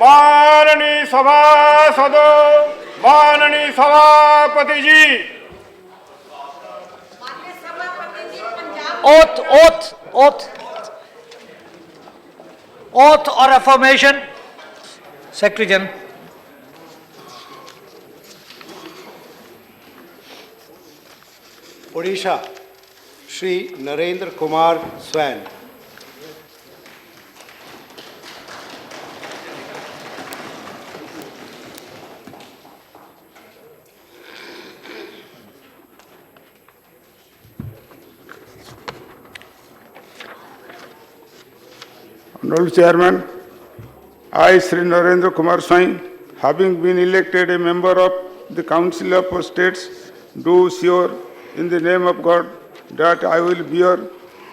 माननीय सभासदों, माननीय सभापति जी, oath or affirmation. Secretary General. Odisha Shri Narendra Kumar swan. Honorable Chairman, I, Sri Narendra Kumar Swain, having been elected a member of the Council of States, do swear in the name of God that I will bear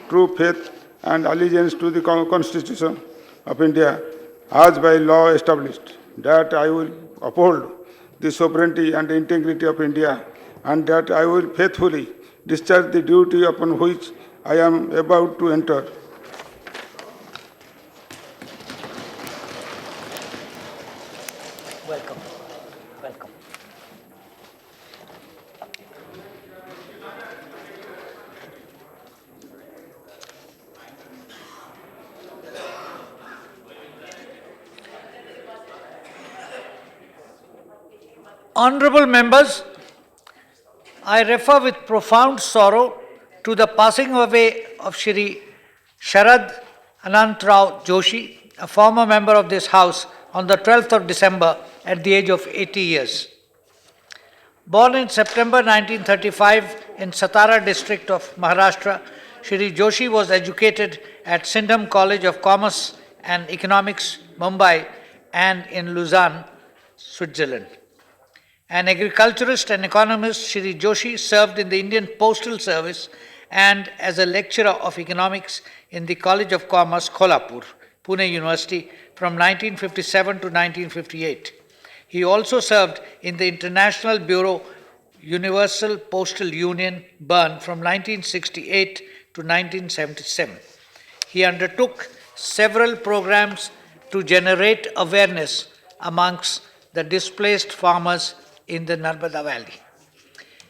true faith and allegiance to the Constitution of India as by law established, that I will uphold the sovereignty and integrity of India, and that I will faithfully discharge the duty upon which I am about to enter. Welcome. Welcome. Honorable members, I refer with profound sorrow to the passing away of Shri Sharad Anant Rao Joshi, a former member of this House, on the 12th of December at the age of 80 years. Born in September 1935 in Satara district of Maharashtra, Shri Joshi was educated at Sydenham College of Commerce and Economics, Mumbai, and in Lausanne, Switzerland. An agriculturist and economist, Shri Joshi served in the Indian Postal Service and as a lecturer of economics in the College of Commerce, Kolhapur, Pune University, from 1957 to 1958. He also served in the International Bureau, Universal Postal Union, Bern, from 1968 to 1977. He undertook several programs to generate awareness amongst the displaced farmers in the Narmada Valley.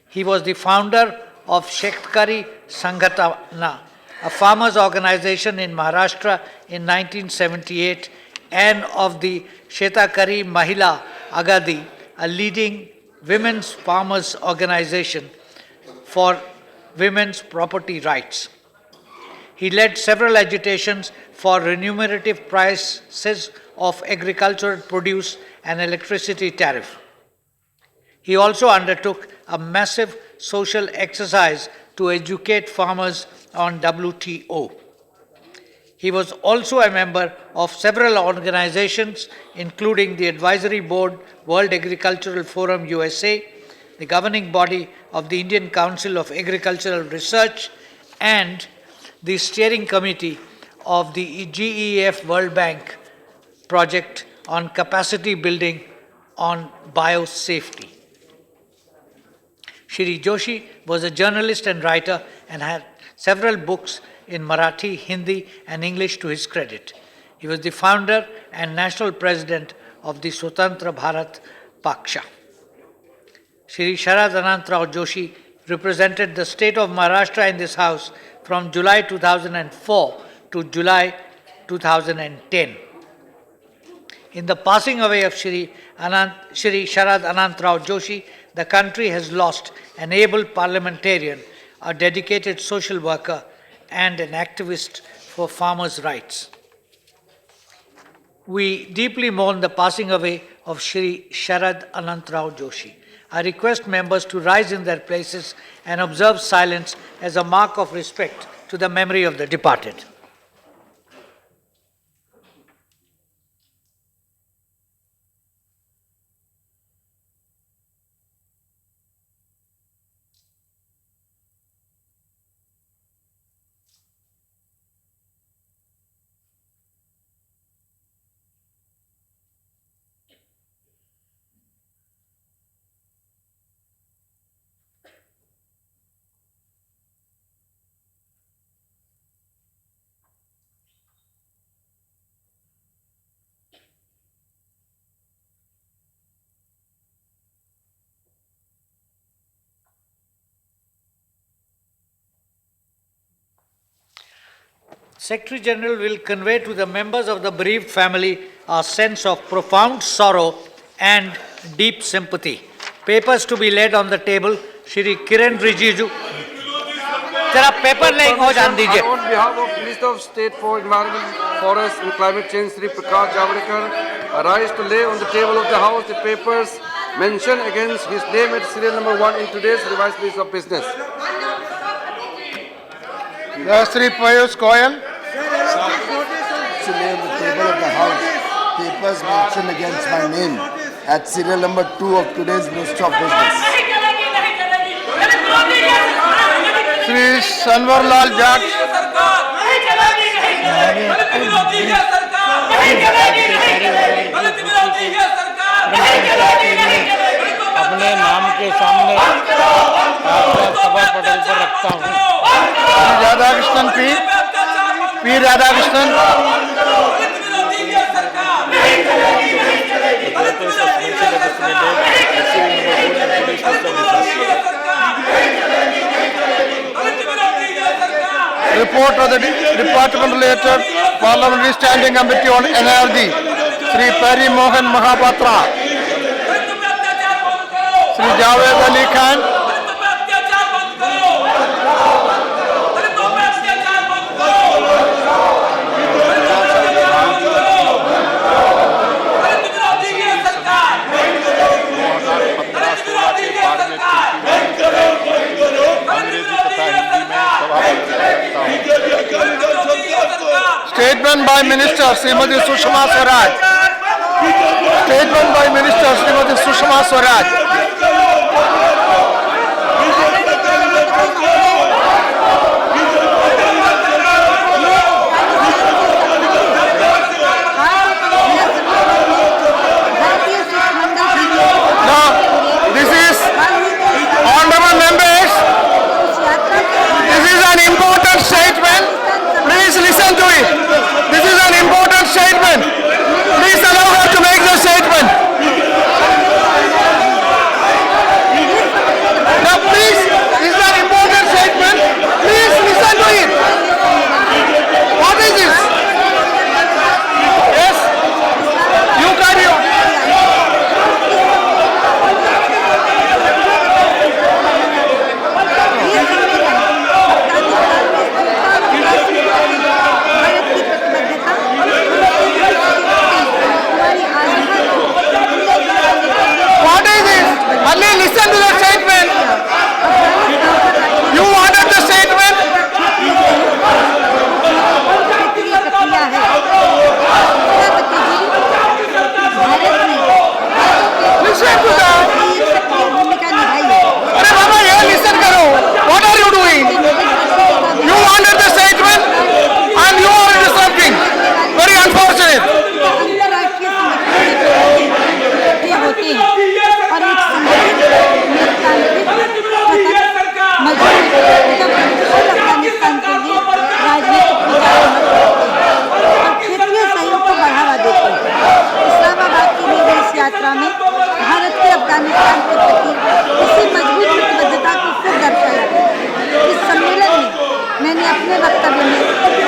He was the founder of Shetkari Sanghatana, a farmers' organization in Maharashtra in 1978, and of the Shetakari Mahila Agadi, a leading women's farmers' organization for women's property rights. He led several agitations for remunerative prices of agricultural produce and electricity tariff. He also undertook a massive social exercise to educate farmers on WTO. He was also a member of several organizations, including the Advisory Board, World Agricultural Forum USA, the governing body of the Indian Council of Agricultural Research, and the steering committee of the GEF World Bank project on capacity building on biosafety. Shri Joshi was a journalist and writer and had several books in Marathi, Hindi, and English to his credit. He was the founder and national president of the Swatantra Bharat Paksha. Shri Sharad Anant Rao Joshi represented the state of Maharashtra in this House from July 2004 to July 2010. In the passing away of Shri Sharad Anant Rao Joshi, the country has lost an able parliamentarian, a dedicated social worker, and an activist for farmers' rights. We deeply mourn the passing away of Shri Sharad Anant Rao Joshi. I request members to rise in their places and observe silence as a mark of respect to the memory of the departed. Secretary General will convey to the members of the bereaved family our sense of profound sorrow and deep sympathy. Papers to be laid on the table. Shri Kiren Rijiju. जरा paper लेंगे हो जान दीजिए. On behalf of Minister of State for Environment, Forest and Climate Change, Shri Prakash Javadekar, I rise to lay on the table of the House the papers mentioned against his name at serial number 1 in today's revised list of business. Shri Piyush Goyal. To lay on the table of the House papers mentioned against my name at serial number 2 of today's list of business. Shri Sanwar Lal Jatt. अपने नाम के सामने सभा पटल पर रखता हूँ. Radhakrishnan P. Radhakrishnan. Report of the Departmental Letter, Parliamentary Standing Committee on Energy, Shri Pari Mohan Mahapatra, Shri Javed Ali Khan, Statement by Minister Srimati Sushma Swaraj. Statement by Minister Srimati Sushma Swaraj. Now, this is, honorable members, this is an important statement. Please listen to it. This is an important statement. Please allow her to make the statement. Now please, this is an important statement. Please listen to it. What is this? Yes? You carry on. What is this? Ali, listen to the statement. You wanted the statement? Listen to that. अरे बाबा ये listen करो. What are you doing? You wanted the statement and you are disrupting. Very unfortunate. Afghanistan के लिए राजनीतिक क्षेत्रीय सहयोग को बढ़ावा देते हैं. इस्लामाबाद की मेरी इस यात्रा में भारत के अफगानिस्तान के प्रति इसी मजबूत प्रतिबद्धता को फिर दर्शाया गया. इस सम्मेलन में मैंने अपने वक्तव्य में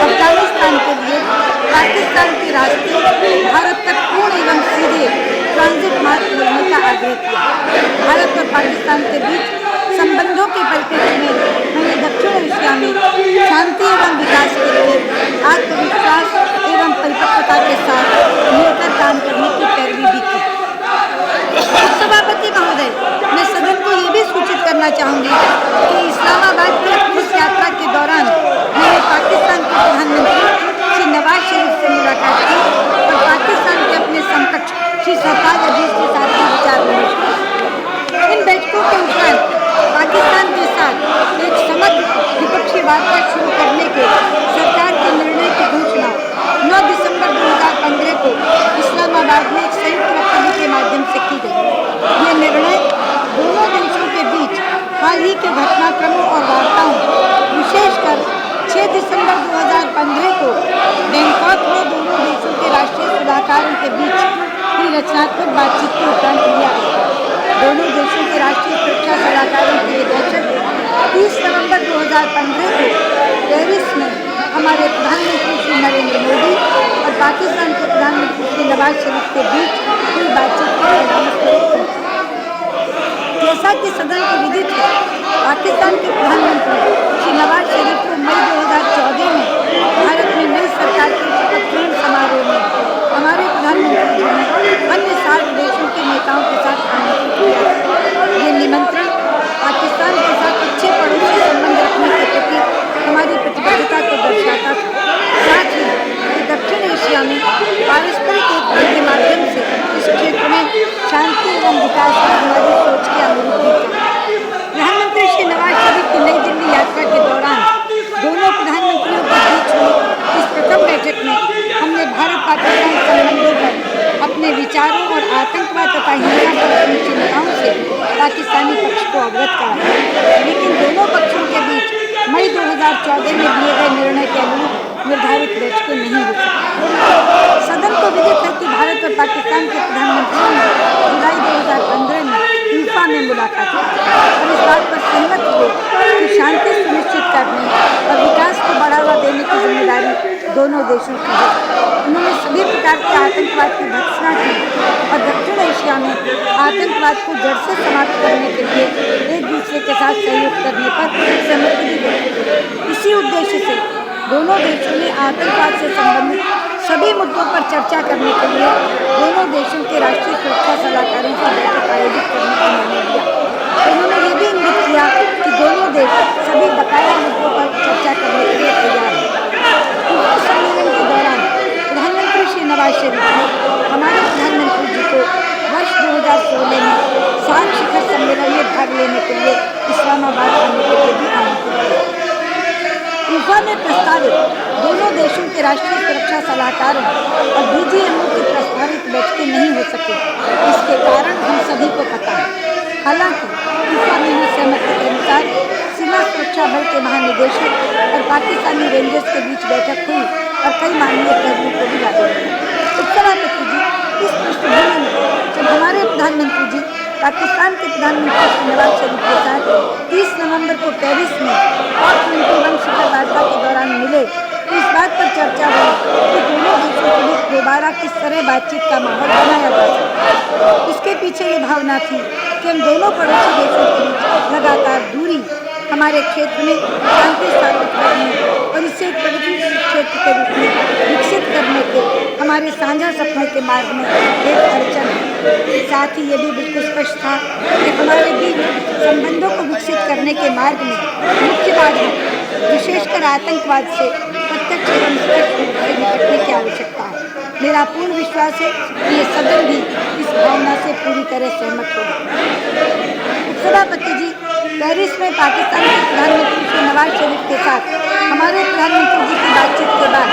अफगानिस्तान के लिए पाकिस्तान के रास्ते भारत तक पूर्ण एवं सीधे ट्रांजिट मार्ग खोलने का आग्रह किया. भारत और पाकिस्तान के बीच संबंधों के परिप्रेक्ष्य में मैंने दक्षिण एशिया में शांति एवं विकास के लिए आत्मविश्वास एवं परिपक्वता के साथ मिलकर काम करने की पैरवी भी की. सभापति महोदय, मैं सदन को ये भी सूचित करना चाहूँगी कि इस्लामाबाद की अपनी इस यात्रा के दौरान मैंने पाकिस्तान के प्रधानमंत्री श्री नवाज शरीफ से मुलाकात की और पाकिस्तान के अपने समकक्ष श्री सरताज अजीज के साथ भी विचार विमर्श किया. इन बैठकों के उपरांत पाकिस्तान के साथ एक समग्र द्विपक्षीय वार्ता शुरू करने के सरकार के निर्णय की घोषणा 9 दिसंबर 2015 को इस्लामाबाद में एक संयुक्त वक्तव्य के माध्यम से की गई. ये निर्णय दोनों देशों के बीच हाल ही के घटनाक्रमों और वार्ताओं, विशेषकर 6 दिसंबर 2015 को बैंकॉक में दोनों देशों के राष्ट्रीय सलाहकारों के बीच हुई रचनात्मक बातचीत के उपरांत लिया गया. दोनों देशों के राष्ट्रीय सुरक्षा सलाहकारों की बैठक 30 नवंबर 2015 को पेरिस में हमारे प्रधानमंत्री श्री नरेंद्र मोदी और पाकिस्तान के प्रधानमंत्री श्री नवाज शरीफ के बीच हुई बातचीत के परिणाम। जैसा कि सदन को विदित है, पाकिस्तान के प्रधानमंत्री श्री नवाज शरीफ को मई 2014 में भारत में नई सरकार के शपथ ग्रहण समारोह में हमारे प्रधानमंत्री जी ने अन्य 60 देशों के नेताओं के साथ आमंत्रित किया। ये निमंत्रण पाकिस्तान के साथ अच्छे पड़ोसी संबंध रखने के प्रति हमारी प्रतिबद्धता को दर्शाता था। साथ ही दक्षिण एशिया में पारस्परिक एकता के माध्यम से इस क्षेत्र में शांति एवं विकास की हमारी सोच के अनुरूप भी था। प्रधानमंत्री श्री नवाज शरीफ की नई दिल्ली यात्रा के दौरान दोनों प्रधानमंत्रियों के बीच हुई इस प्रथम बैठक में हमने भारत पाकिस्तान संबंधों पर अपने विचारों और आतंकवाद तथा हिंसा पर अपनी चिंताओं से पाकिस्तानी पक्ष को अवगत कराया। लेकिन दोनों पक्षों के बीच मई 2014 में दिए गए निर्णय के अनुरूप निर्धारित बैठकें नहीं हो सकी। सदन को विदित है कि भारत और पाकिस्तान के प्रधानमंत्रियों ने जुलाई 2015 में इंफा में मुलाकात की और इस बात पर सहमत हुए कि शांति सुनिश्चित करने और विकास को बढ़ावा देने की जिम्मेदारी दोनों देशों की है। उन्होंने सभी प्रकार के आतंकवाद की भर्त्सना की और दक्षिण एशिया में आतंकवाद को जड़ से समाप्त करने के लिए एक दूसरे के साथ सहयोग करने पर सहमति दी गई। इसी उद्देश्य से दोनों देशों ने आतंकवाद से संबंधित सभी मुद्दों पर चर्चा करने के लिए दोनों देशों के राष्ट्रीय सुरक्षा सलाहकारों की बैठक आयोजित करने का निर्णय लिया। उन्होंने ये भी इंगित किया कि दोनों देश सभी बकाया मुद्दों पर चर्चा करने के लिए तैयार हैं। इस सम्मेलन के दौरान प्रधानमंत्री श्री नवाज शरीफ ने हमारे प्रधानमंत्री जी को वर्ष 2016 में सार्क शिखर सम्मेलन में भाग लेने के लिए इस्लामाबाद आने के लिए भी आमंत्रित किया। इंफा में प्रस्तावित दोनों देशों के राष्ट्रीय सुरक्षा सलाहकारों और DGMO की प्रस्तावित बैठकें नहीं हो सकी। इसके कारण हम सभी को पता है। हालांकि इंफा में हुई सहमति के अनुसार सीमा सुरक्षा बल के महानिदेशक और पाकिस्तानी रेंजर्स के बीच बैठक हुई और कई मानवीय पहलुओं को भी लागू किया। उपसभापति जी, इस पृष्ठभूमि में जब हमारे प्रधानमंत्री जी पाकिस्तान के प्रधानमंत्री श्री नवाज शरीफ के साथ 30 नवंबर को पेरिस में COP21 शिखर वार्ता के दौरान मिले, तो इस बात पर चर्चा हुई कि दोनों देशों के बीच दोबारा किस तरह बातचीत का माहौल बनाया जा सकता है। इसके पीछे ये भावना थी कि हम दोनों पड़ोसी देशों के बीच लगातार दूरी हमारे क्षेत्र में शांति स्थापित करने और इसे एक प्रगतिशील क्षेत्र के रूप में विकसित करने के हमारे साझा सपने के मार्ग में एक अड़चन है। साथ ही ये भी बिल्कुल स्पष्ट था कि हमारे बीच संबंधों को विकसित करने के मार्ग में मुख्य बाधा विशेषकर आतंकवाद से प्रत्यक्ष एवं स्पष्ट रूप से निपटने की आवश्यकता है। मेरा पूर्ण विश्वास है कि ये सदन भी इस भावना से पूरी तरह सहमत होगा। उपसभापति जी, पेरिस में पाकिस्तान के प्रधानमंत्री श्री नवाज शरीफ के साथ हमारे प्रधानमंत्री जी की बातचीत के बाद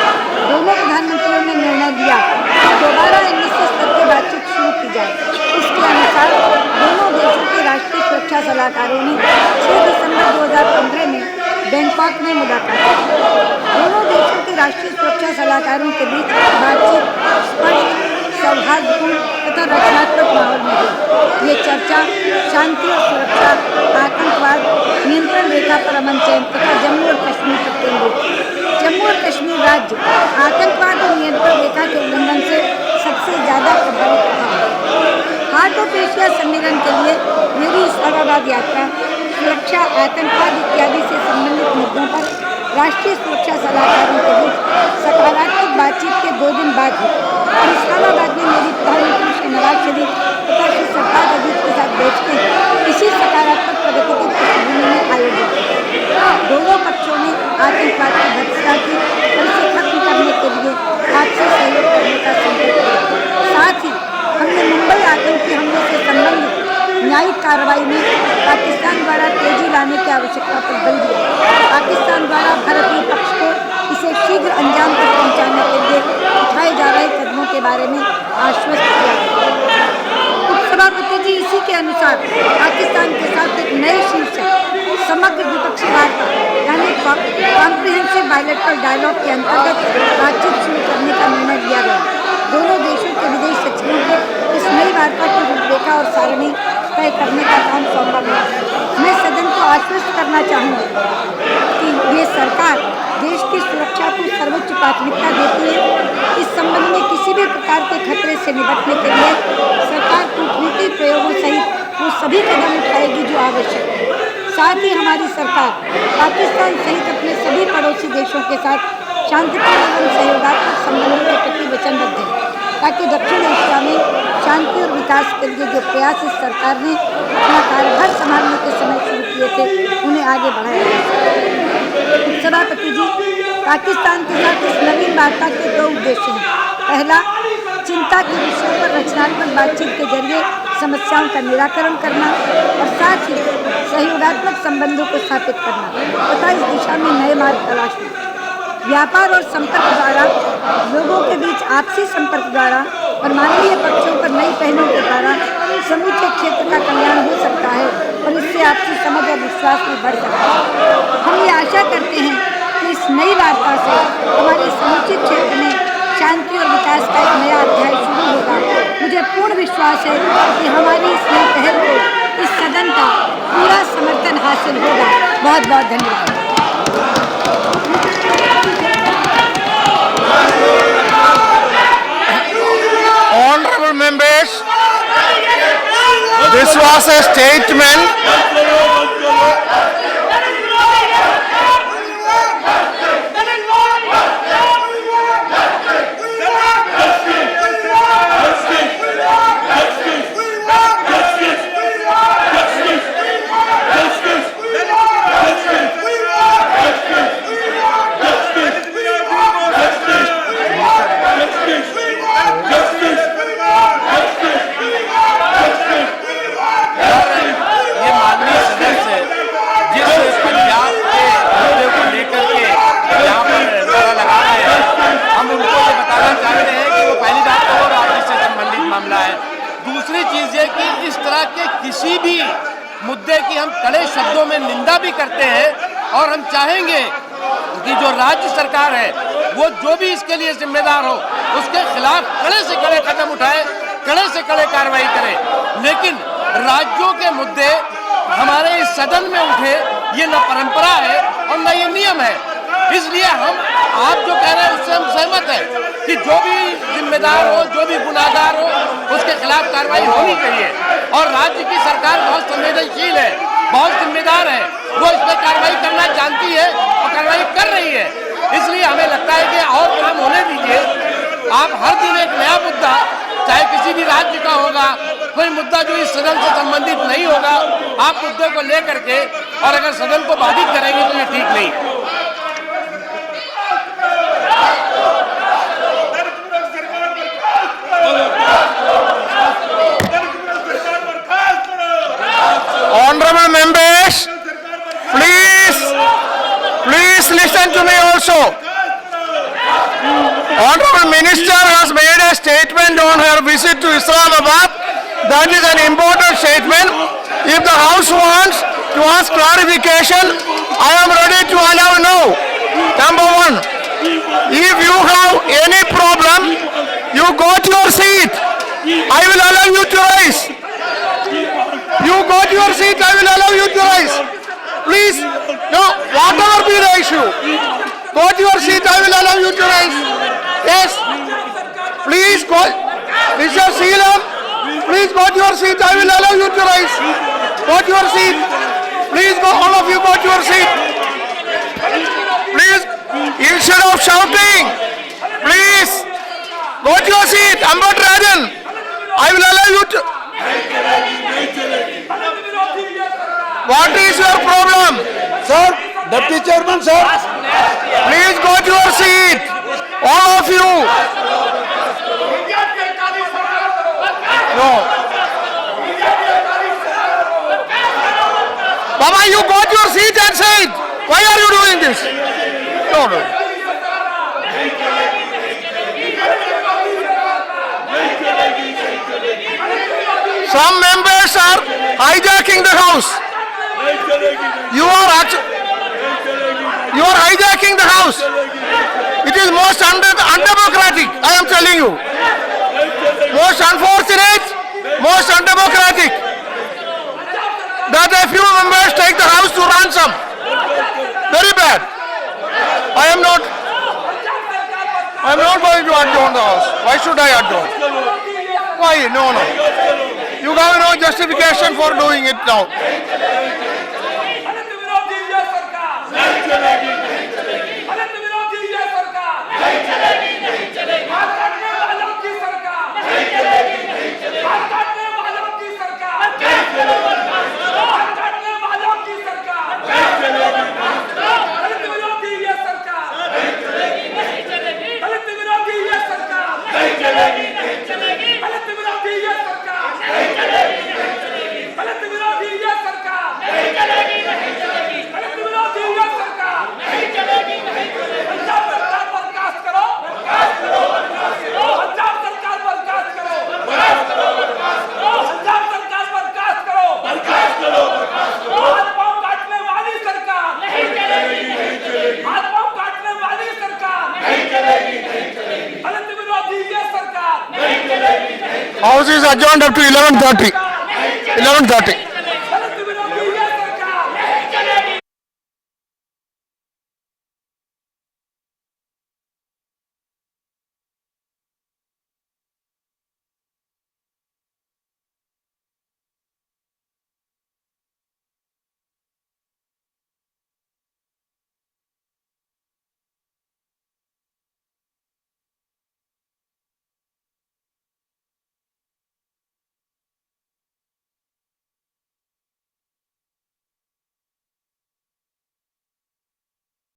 दोनों प्रधानमंत्रियों ने निर्णय लिया कि दोबारा NSC स्तर की बातचीत शुरू की जाए। इसके अनुसार दोनों देशों के राष्ट्रीय सुरक्षा सलाहकारों ने 6 दिसंबर 2015 में बैंकॉक में मुलाकात की। दोनों देशों के राष्ट्रीय सुरक्षा सलाहकारों के बीच बातचीत स्पष्ट, सौहार्दपूर्ण तथा रचनात्मक माहौल में हुई। ये चर्चा शांति और सुरक्षा, आतंकवाद, नियंत्रण रेखा पर अमन चयन तथा जम्मू और कश्मीर पर केंद्रित थी। जम्मू और कश्मीर राज्य आतंकवाद और नियंत्रण रेखा के उल्लंघन से सबसे ज़्यादा प्रभावित रहा है। हार्ट ऑफ एशिया सम्मेलन के लिए मेरी इस्लामाबाद यात्रा सुरक्षा, आतंकवाद इत्यादि से संबंधित मुद्दों पर राष्ट्रीय सुरक्षा सलाहकारों के बीच सकारात्मक बातचीत के 2 दिन बाद हुई और इस्लामाबाद में मेरी प्रधानमंत्री श्री नवाज शरीफ तथा श्री सरकार अजीत के साथ बैठकें इसी सकारात्मक प्रगति की पृष्ठभूमि में आयोजित की। दोनों पक्षों ने आतंकवाद की भर्त्सना की और इसे खत्म करने के लिए आपसी सहयोग करने का संकल्प लिया। साथ ही हमने मुंबई आतंकी हमले से संबंधित न्यायिक कार्रवाई में पाकिस्तान द्वारा तेजी लाने की आवश्यकता पर बल दिया। पाकिस्तान द्वारा भारतीय पक्ष को इसे शीघ्र अंजाम तक पहुंचाने के लिए उठाए जा रहे कदमों के बारे में आश्वस्त किया। उपसभापति जी, इसी के अनुसार पाकिस्तान के साथ एक नए शीर्षक समग्र द्विपक्षीय वार्ता यानी कॉम्प्रिहेंसिव बायलैटरल डायलॉग के अंतर्गत बातचीत शुरू करने का निर्णय लिया गया। दोनों देशों के विदेश सचिवों को इस नई वार्ता की रूपरेखा और सारणी तय करने का काम सौंपा गया। मैं सदन को आश्वस्त करना चाहूँगी कि ये सरकार देश की सुरक्षा को सर्वोच्च प्राथमिकता देती है। इस संबंध में किसी भी प्रकार के खतरे से निपटने के लिए सरकार कूटनीति प्रयोगों सहित वो सभी कदम उठाएगी जो आवश्यक है। साथ ही हमारी सरकार पाकिस्तान सहित अपने सभी पड़ोसी देशों के साथ शांतिपूर्ण एवं सहयोगात्मक संबंधों के प्रति वचनबद्ध है, ताकि दक्षिण एशिया में शांति और विकास के लिए जो प्रयास इस सरकार ने अपना कार्यभार संभालने के समय शुरू किए थे उन्हें आगे बढ़ाया जा सके। सभापति जी, पाकिस्तान के साथ इस नवीन वार्ता के दो उद्देश्य हैं। पहला, चिंता के विषयों पर रचनात्मक बातचीत के जरिए समस्याओं का निराकरण करना और साथ ही सहयोगात्मक संबंधों को स्थापित करना तथा इस दिशा में नए मार्ग तलाशना। व्यापार और संपर्क द्वारा, लोगों के बीच आपसी संपर्क द्वारा और मानवीय पक्षों पर नई पहलों के द्वारा समूचे क्षेत्र का कल्याण हो सकता है और इससे आपसी समझ और विश्वास भी बढ़ सकता है। हम ये आशा करते हैं कि इस नई वार्ता से हमारे समूचे क्षेत्र में शांति और विकास का एक नया अध्याय शुरू होगा। मुझे पूर्ण विश्वास है कि हमारी इस नई पहल को इस सदन का पूरा समर्थन हासिल होगा। बहुत बहुत धन्यवाद। Honorable members, this was a statement. दूसरी चीज ये कि इस तरह के किसी भी मुद्दे की हम कड़े शब्दों में निंदा भी करते हैं और हम चाहेंगे कि जो राज्य सरकार है वो जो भी इसके लिए जिम्मेदार हो उसके खिलाफ कड़े से कड़े कदम उठाए, कड़े से कड़े कार्रवाई करे। लेकिन राज्यों के मुद्दे हमारे इस सदन में उठे, ये न परंपरा है और न ये नियम है। इसलिए हम आप जो कह रहे हैं उससे हम सहमत हैं कि जो भी जिम्मेदार हो, जो भी गुनाहगार हो, उसके खिलाफ कार्रवाई होनी चाहिए। और राज्य की सरकार बहुत संवेदनशील है, बहुत जिम्मेदार है, वो इस पर कार्रवाई करना जानती है और कार्रवाई कर रही है। इसलिए हमें लगता है कि और काम होने दीजिए। आप हर दिन एक नया मुद्दा, चाहे किसी भी राज्य का होगा, कोई मुद्दा जो इस सदन से संबंधित नहीं होगा, आप मुद्दे को लेकर के और अगर सदन को बाधित करेंगे तो ये ठीक नहीं। Honorable members, please listen to me also. Honorable Minister has made a statement on her visit to Islamabad. That is an important statement. If the House wants to ask clarification, I am ready to allow now. Number one, if you have any problem, you go to your seat. I will allow you to rise. You go to your seat, I will allow you to rise. Please, no, whatever be the issue, go to your seat, I will allow you to rise. Yes, please go. Mr. Seelam, please go to your seat, I will allow you to rise. Go to your seat. Please go, all of you go to your seat. Please, instead of shouting, please, go to your seat. Ambat Rajan, I will allow you to. What is your problem? Sir, Deputy Chairman, sir. Please go to your seat. All of you. No. Baba, you go to your seat and say it. Why are you doing this? No. Some members are hijacking the house. You are hijacking the house. It is most undemocratic, I am telling you. Most unfortunate, most undemocratic that a few members take the house to ransom. Very bad. I I'm not going to adjourn the house. Why should I adjourn? Why? No, no. You have no justification for doing it now. House is adjourned up to 11:30. 11:30.